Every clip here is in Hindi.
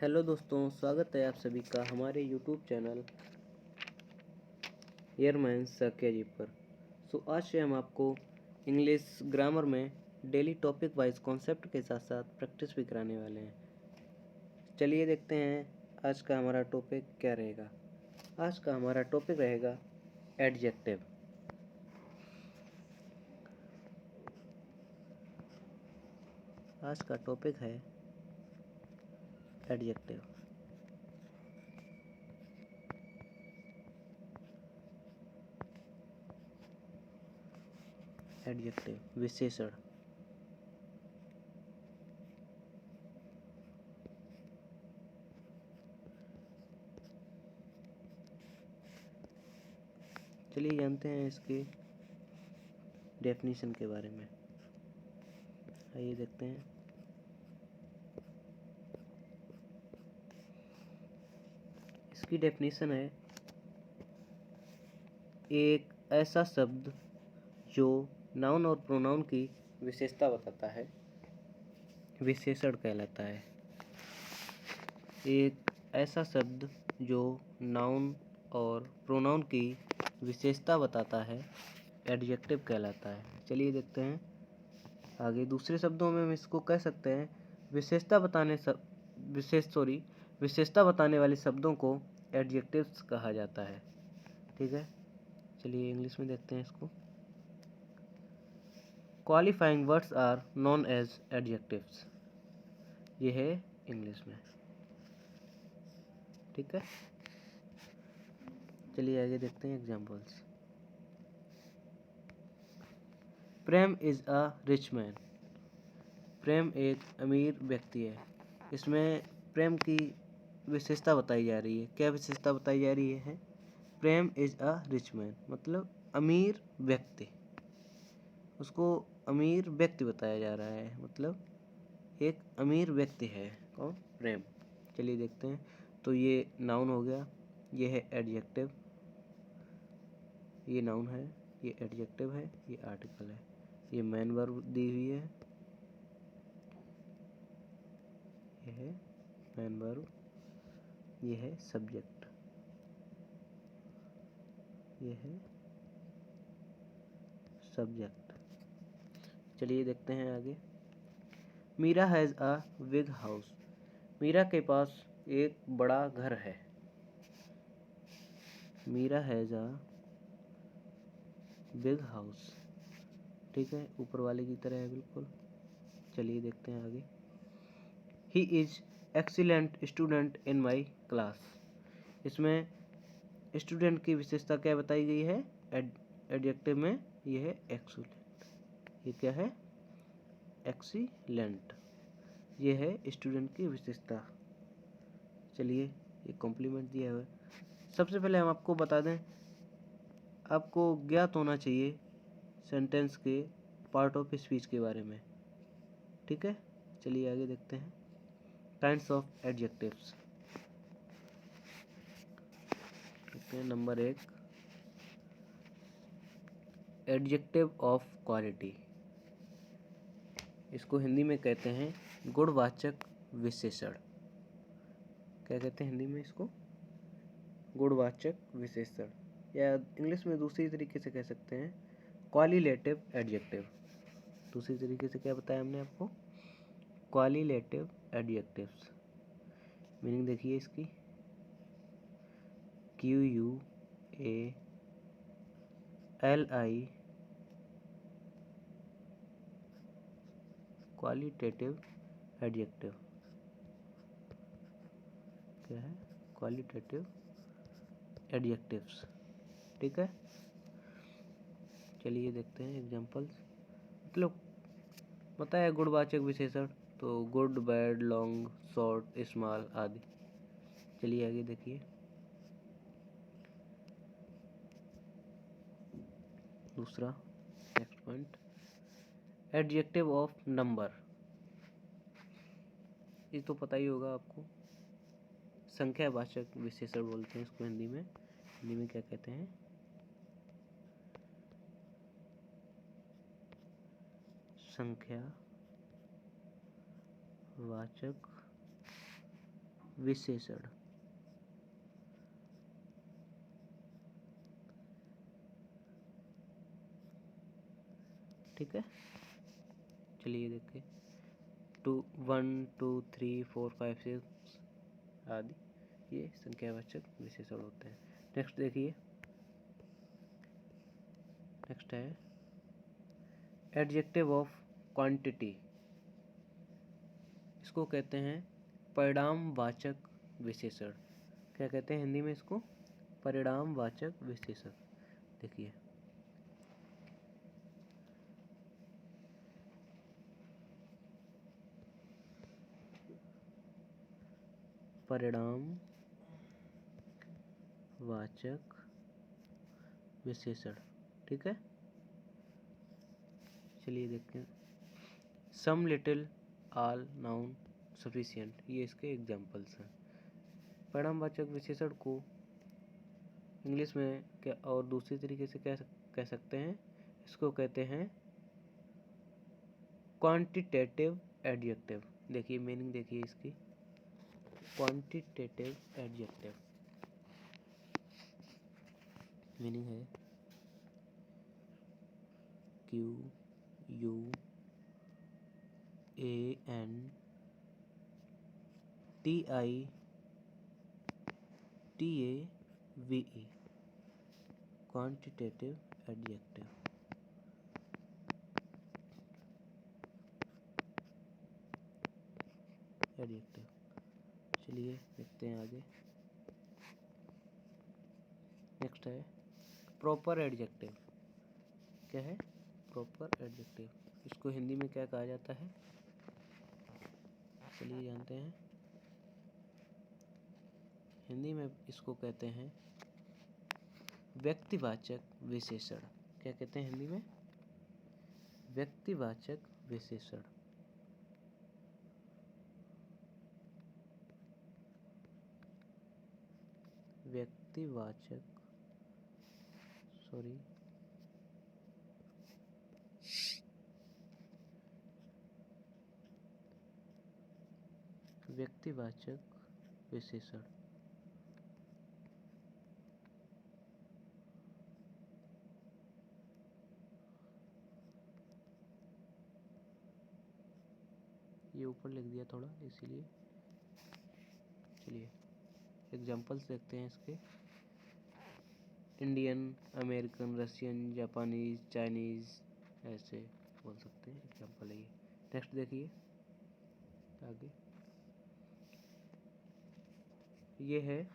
हेलो दोस्तों, स्वागत है आप सभी का हमारे यूट्यूब चैनल एयरमैन सकिया जी पर। आज से हम आपको इंग्लिश ग्रामर में डेली टॉपिक वाइज कॉन्सेप्ट के साथ साथ प्रैक्टिस भी कराने वाले हैं। चलिए देखते हैं आज का हमारा टॉपिक क्या रहेगा। आज का हमारा टॉपिक रहेगा एडजेक्टिव। आज का टॉपिक है एडजेक्टिव। एडजेक्टिव विशेषण। चलिए जानते हैं इसकी डेफिनेशन के बारे में। आइए देखते हैं। इसकी डेफिनेशन है एक ऐसा शब्द जो नाउन और प्रोनाउन की विशेषता बताता है, विशेषण कहलाता है। एक ऐसा शब्द जो नाउन और प्रोनाउन की विशेषता बताता है एडजेक्टिव कहलाता है। चलिए देखते हैं आगे। दूसरे शब्दों में हम इसको कह सकते हैं विशेषता बताने वाले शब्दों को एडजेक्टिव्स कहा जाता है। ठीक है, चलिए इंग्लिश में देखते हैं इसको। Qualifying words are known as adjectives. ये है इंग्लिश में। ठीक है, चलिए आगे देखते हैं examples. Prem is a rich man. Prem एक अमीर व्यक्ति है। इसमें प्रेम की विशेषता बताई जा रही है। क्या विशेषता बताई जा रही है? प्रेम इज अ रिच मैन मतलब अमीर व्यक्ति। उसको अमीर व्यक्ति बताया जा रहा है, मतलब एक अमीर व्यक्ति है कौन? प्रेम। चलिए देखते हैं। तो ये नाउन हो गया, ये है एडजेक्टिव। ये नाउन है, ये एडजेक्टिव है, ये आर्टिकल है, ये मैन वर्ब दी हुई है, ये है मैन वर्ब, ये है सब्जेक्ट, ये है सब्जेक्ट। चलिए देखते हैं आगे। Meera has a big house. मीरा के पास एक बड़ा घर है। Meera has a big house. ठीक है, ऊपर वाले की तरह है बिल्कुल। चलिए देखते हैं आगे। He is excellent student in my class. इसमें स्टूडेंट की विशेषता क्या बताई गई है? एडजेक्टिव में ये है एक्सीलेंट। ये क्या है? एक्सीलेंट। ये है स्टूडेंट की विशेषता। चलिए, ये कॉम्प्लीमेंट दिया हुआ है। सबसे पहले हम आपको बता दें, आपको ज्ञात होना चाहिए सेंटेंस के पार्ट ऑफ स्पीच के बारे में। ठीक है, चलिए आगे देखते हैं। Kinds of adjectives. देखते हैं नंबर 1, एडजेक्टिव ऑफ क्वालिटी। इसको हिंदी में कहते हैं गुणवाचक विशेषण। क्या कहते हैं हिंदी में इसको? गुणवाचक विशेषण, या इंग्लिश में दूसरी तरीके से कह सकते हैं क्वालिटेटिव एडजेक्टिव। दूसरी तरीके से क्या बताया हमने आपको? Qualitative adjectives. मीनिंग देखिए इसकी, QUALI क्वालिटेटिव एडजेक्टिव। क्या है? Qualitative adjectives. ठीक है, चलिए देखते हैं एग्जांपल्स। मतलब बताया गुणवाचक विशेषण, तो good, bad, long, short, small आदि। चलिए आगे देखिए। दूसरा next point, adjective of number. ये तो पता ही होगा आपको, संख्यावाचक विशेषण बोलते हैं इसको हिंदी में। हिंदी में क्या कहते हैं? संख्यावाचक विशेषण। ठीक है, चलिए देखिए 1 2 3 4 5 6 आदि ये संख्यावाचक विशेषण होते हैं। नेक्स्ट देखिए, नेक्स्ट है एडजेक्टिव ऑफ क्वांटिटी। इसको कहते हैं परिणामवाचक विशेषण। क्या कहते हैं हिंदी में इसको? परिणामवाचक विशेषण। देखिए परिणामवाचक विशेषण। ठीक है, चलिए देखते हैं। सम, लिटिल, ऑल, नाउन, सफिशिएंट, ये इसके एग्जाम्पल्स हैं। परिणामवाचक विशेषण को इंग्लिश में क्या और दूसरी तरीके से कह सकते हैं, इसको कहते हैं क्वांटिटेटिव एडजेक्टिव। देखिए मीनिंग देखिए इसकी, क्वांटिटेटिव एडजेक्टिव मीनिंग है QUANTITAVE, क्वांटिटेटिव एडजेक्टिव। चलिए देखते हैं आगे। नेक्स्ट है प्रॉपर एडजेक्टिव। क्या है? Proper adjective. इसको हिंदी में क्या कहा जाता है? चलिए जानते हैं। हिंदी में इसको कहते हैं व्यक्तिवाचक विशेषण। क्या कहते हैं हिंदी में? व्यक्तिवाचक विशेषण। व्यक्तिवाचक व्यक्तिवाचक विशेषण। ये ऊपर लिख दिया थोड़ा इसीलिए। चलिए एग्जाम्पल्स देखते हैं इसके। Indian, American, Russian, Japanese, Chinese, ऐसे बोल सकते हैं। एग्जाम्पल है ये। नेक्स्ट देखिए आगे, ये है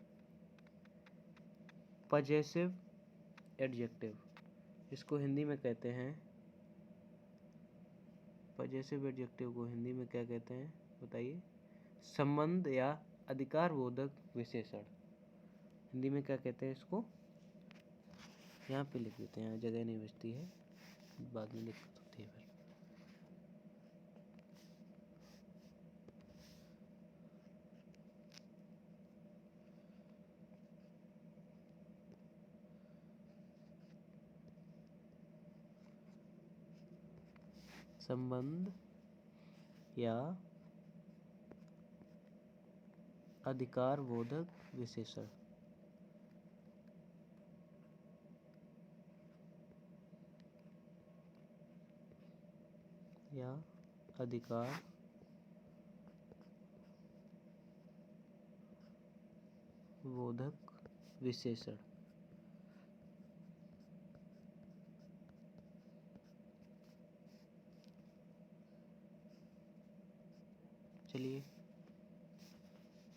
पजेसिव एडजेक्टिव। इसको हिंदी में कहते हैं, पजेसिव एडजेक्टिव को हिंदी में क्या कहते हैं बताइए? संबंध या अधिकारबोधक विशेषण। हिंदी में क्या कहते हैं इसको? यहाँ पे लिख देते हैं, यहाँ जगह नहीं बचती है, बाद में दिक्कत होती है फिर। संबंध या अधिकारबोधक विशेषण। या अधिकार बोधक विशेषण। चलिए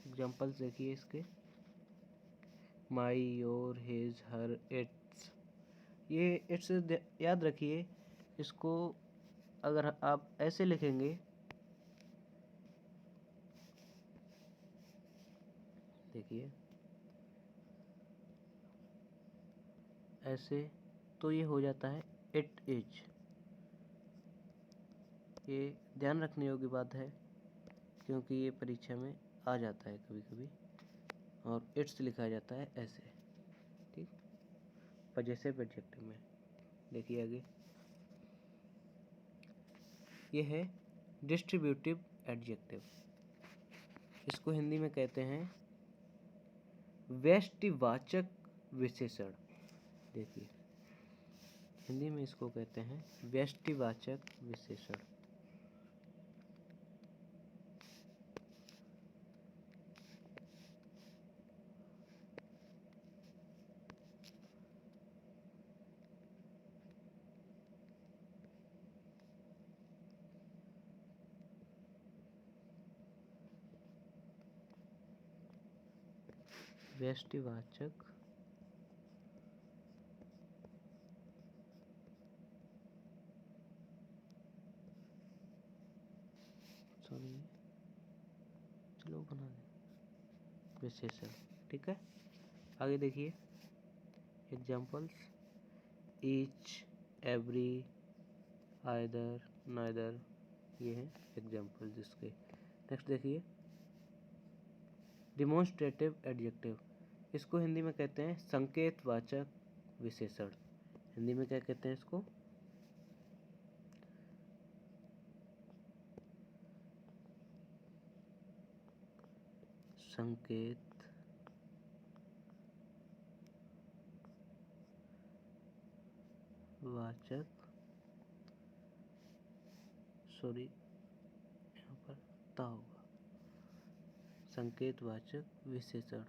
एग्जाम्पल्स देखिए इसके। माई, योर, हिज, हर, इट्स। ये इट्स याद रखिए, इसको अगर आप ऐसे लिखेंगे, देखिए ऐसे, तो ये हो जाता है इट इज। ये ध्यान रखने योग्य बात है क्योंकि ये परीक्षा में आ जाता है कभी कभी, और इट्स लिखा जाता है ऐसे। ठीक, पजेसिव एडजेक्टिव में। देखिए आगे, ये है डिस्ट्रीब्यूटिव एडजेक्टिव। इसको हिंदी में कहते हैं व्यष्टिवाचक विशेषण। देखिए हिंदी में इसको कहते हैं व्यष्टिवाचक विशेषण। व्यष्टिवाचक चलो बना दें विशेषण। ठीक है, आगे देखिए examples, each, every, either, neither, ये हैं एग्जाम्पल जिसके। नेक्स्ट देखिए डिमॉन्स्ट्रेटिव एडजेक्टिव। इसको हिंदी में कहते हैं संकेतवाचक विशेषण। हिंदी में क्या कहते हैं इसको? संकेत वाचक, सॉरी यहाँ पर ता होगा, संकेतवाचक विशेषण।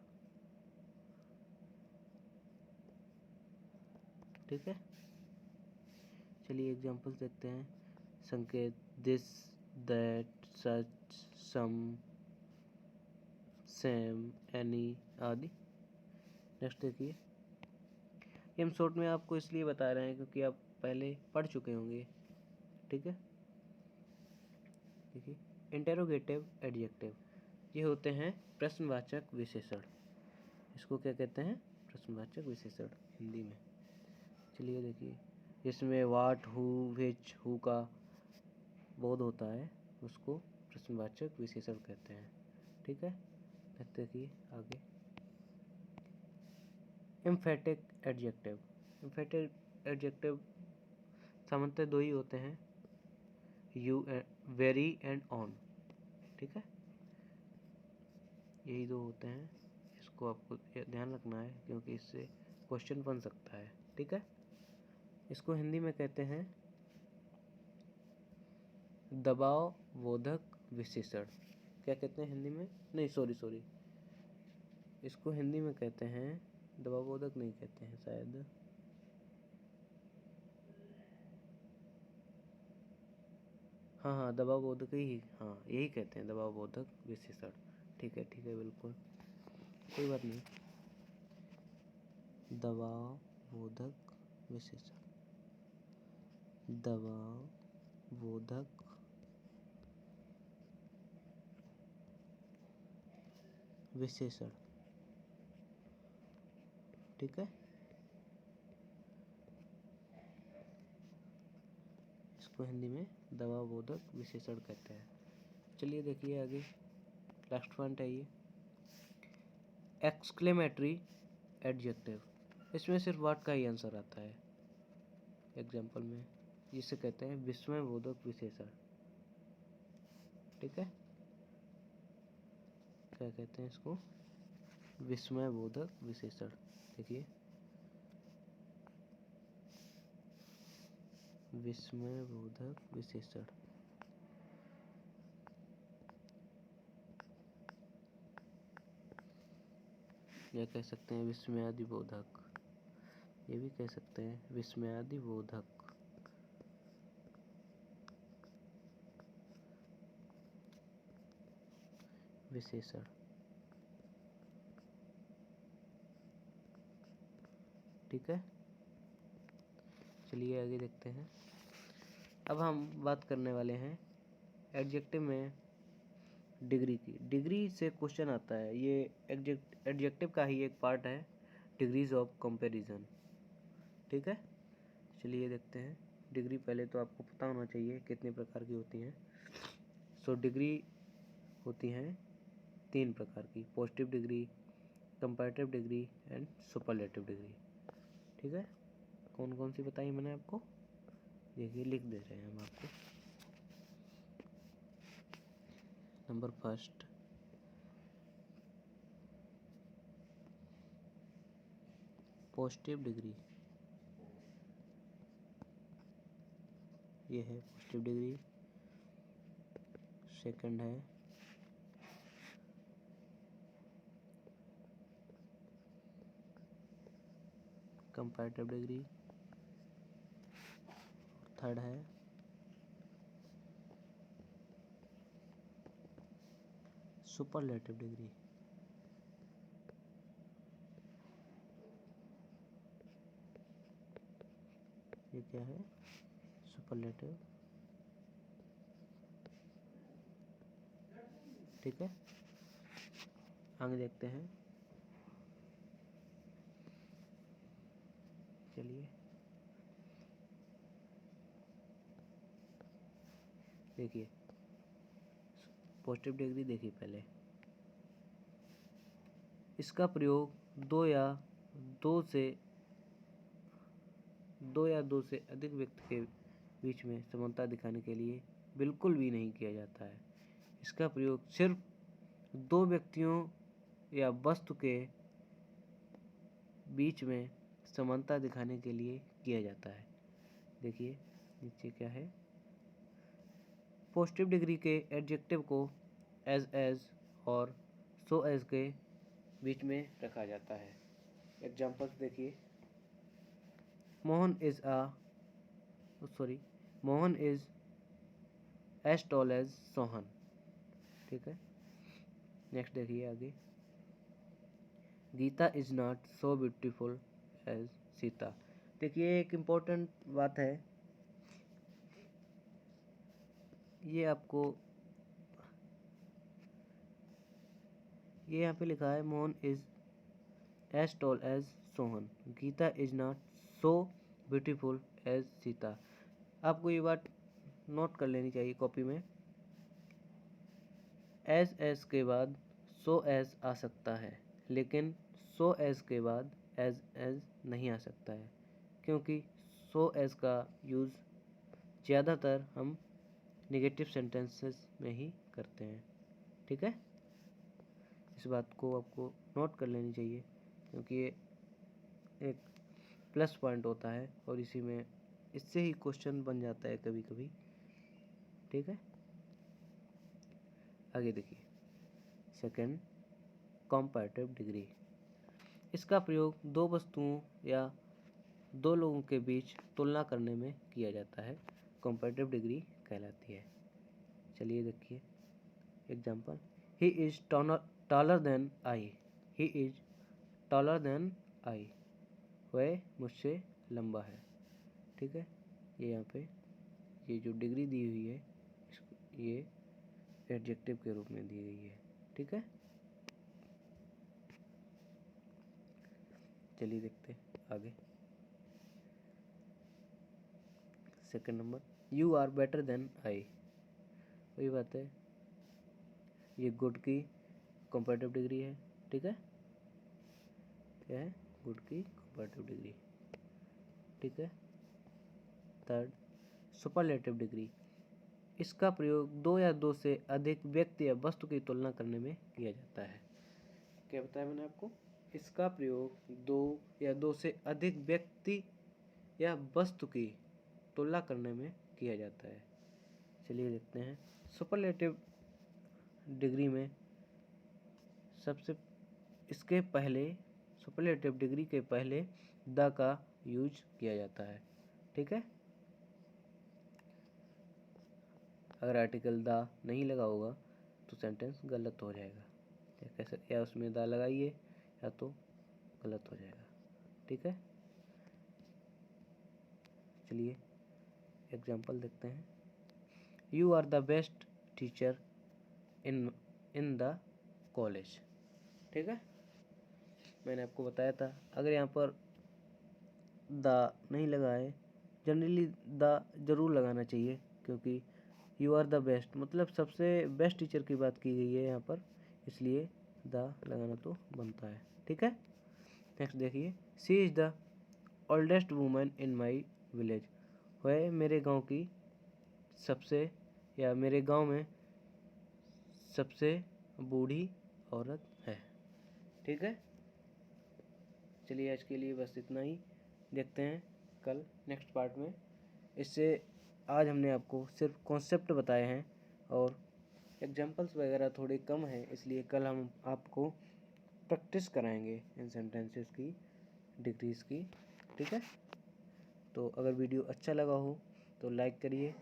ठीक है, चलिए एग्जांपल्स देखते हैं। संकेत this, that, such, some, same, any आदि। नेक्स्ट देखिए, ये हम शॉर्ट में आपको इसलिए बता रहे हैं क्योंकि आप पहले पढ़ चुके होंगे। ठीक है, देखिए इंटेरोगेटिव एडजेक्टिव, ये होते हैं प्रश्नवाचक विशेषण। इसको क्या कहते हैं? प्रश्नवाचक विशेषण हिंदी में। चलिए देखिए, इसमें वाट, हु, विच, हु का बोध होता है, उसको प्रश्नवाचक विशेषण कहते हैं। ठीक है, देखिए आगे एम्फेटिक एडजेक्टिव। एम्फेटिक एडजेक्टिव सामान्यतः दो ही होते हैं, यू, वेरी एंड ऑन। ठीक है, यही दो होते हैं, इसको आपको ध्यान रखना है क्योंकि इससे क्वेश्चन बन सकता है। ठीक है, इसको हिंदी में कहते हैं दबाव बोधक विशेषण। क्या कहते हैं हिंदी में? नहीं सॉरी, इसको हिंदी में कहते हैं दबाव बोधक नहीं कहते हैं शायद, हाँ दबाव बोधक ही, हाँ यही कहते हैं दबाव बोधक विशेषण। ठीक है बिल्कुल, कोई बात नहीं। दबाव बोधक विशेषण, दबाव बोधक विशेषण। ठीक है, इसको हिंदी में दबाव बोधक विशेषण कहते हैं। चलिए देखिए आगे लास्ट पॉइंट है ये एक्सक्लेमेटरी एडजेक्टिव। इसमें सिर्फ वर्ड का ही आंसर आता है एग्जाम्पल में, जिसे कहते हैं विस्मय बोधक विशेषण। ठीक है, क्या कहते हैं इसको? विस्मय बोधक विशेषण। देखिए विस्मय बोधक विशेषण, या कह सकते हैं विस्मयादि बोधक, ये भी कह सकते हैं विस्मयादि बोधक विशेषण। ठीक है, चलिए आगे देखते हैं। अब हम बात करने वाले हैं एडजेक्टिव में डिग्री की। डिग्री से क्वेश्चन आता है, ये एडजेक्टिव का ही एक पार्ट है, डिग्रीज ऑफ कंपैरिजन। ठीक है, चलिए देखते हैं। डिग्री पहले तो आपको पता होना चाहिए कितने प्रकार की होती हैं। सो डिग्री होती हैं 3 प्रकार की, positive degree, comparative degree and superlative degree. ठीक है, कौन कौन सी बताई मैंने आपको? देखिए लिख दे रहे हैं हम आपको। नंबर फर्स्ट पॉजिटिव डिग्री, ये है पॉजिटिव डिग्री। सेकंड है कंपैरेटिव डिग्री। थर्ड है सुपरलेटिव डिग्री। ये क्या है? सुपरलेटिव। ठीक है, आगे देखते हैं। चलिए देखिए, पॉजिटिव डिग्री देखिए पहले। इसका प्रयोग दो या दो से अधिक व्यक्ति के बीच में समानता दिखाने के लिए बिल्कुल भी नहीं किया जाता है। इसका प्रयोग सिर्फ दो व्यक्तियों या वस्तु के बीच में समानता दिखाने के लिए किया जाता है। देखिए नीचे क्या है। पॉजिटिव डिग्री के एडजेक्टिव को एज और सो एज के बीच में रखा जाता है। एग्जाम्पल्स देखिए। Mohan is as tall as Sohan. ठीक है, नेक्स्ट देखिए आगे। Geeta is not so beautiful as Sita. देखिए एक इम्पोर्टेंट बात है, ये आपको ये यहाँ पे लिखा है Mohan is as tall as Sohan, Geeta is not so beautiful as Sita. आपको ये बात नोट कर लेनी चाहिए कॉपी में। एज के बाद सो एज आ सकता है, लेकिन सो एज के बाद एज नहीं आ सकता है, क्योंकि सो एज का यूज़ ज़्यादातर हम नेगेटिव सेंटेंसेस में ही करते हैं। ठीक है, इस बात को आपको नोट कर लेनी चाहिए, क्योंकि ये एक प्लस पॉइंट होता है और इससे ही क्वेश्चन बन जाता है कभी कभी। ठीक है, आगे देखिए। Second, comparative degree. इसका प्रयोग दो वस्तुओं या दो लोगों के बीच तुलना करने में किया जाता है, कंपैरेटिव डिग्री कहलाती है। चलिए देखिए example. He is taller than I. He is taller than I, वह मुझसे लंबा है। ठीक है, ये यहाँ पे ये जो डिग्री दी हुई है ये एडजेक्टिव के रूप में दी गई है। ठीक है, चलिए देखते हैं आगे। Second number, you are better than I. वही बात है, ये गुड की कंपैरेटिव डिग्री है। ठीक है, क्या है? गुड की कंपैरेटिव डिग्री। ठीक है, थर्ड, सुपरलेटिव डिग्री। इसका प्रयोग दो या दो से अधिक व्यक्ति या वस्तु की तुलना करने में किया जाता है। क्या बताया मैंने आपको? इसका प्रयोग दो या दो से अधिक व्यक्ति या वस्तु की तुलना करने में किया जाता है। चलिए देखते हैं। सुपरलेटिव डिग्री में सुपरलेटिव डिग्री के पहले द का यूज किया जाता है। ठीक है, अगर आर्टिकल द नहीं लगा होगा तो सेंटेंस गलत हो जाएगा। या उसमें द लगाइए या तो गलत हो जाएगा। ठीक है, चलिए एग्जाम्पल देखते हैं। You are the best teacher in the college. ठीक है, मैंने आपको बताया था अगर यहाँ पर द नहीं लगा है, जनरली द जरूर लगाना चाहिए, क्योंकि यू आर द बेस्ट मतलब सबसे बेस्ट टीचर की बात की गई है यहाँ पर, इसलिए द लगाना तो बनता है। ठीक है, नेक्स्ट देखिए। She is the oldest woman in my village. वह मेरे गांव की मेरे गांव में सबसे बूढ़ी औरत है। ठीक है, चलिए आज के लिए बस इतना ही, देखते हैं कल नेक्स्ट पार्ट में। इससे आज हमने आपको सिर्फ कॉन्सेप्ट बताए हैं और एग्जाम्पल्स वगैरह थोड़े कम हैं, इसलिए कल हम आपको प्रैक्टिस कराएंगे इन सेंटेंसेस की, डिग्रीज की। ठीक है, तो अगर वीडियो अच्छा लगा हो तो लाइक करिए,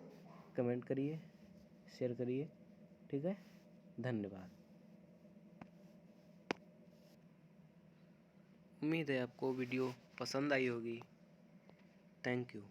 कमेंट करिए, शेयर करिए। ठीक है, धन्यवाद। उम्मीद है आपको वीडियो पसंद आई होगी। Thank you.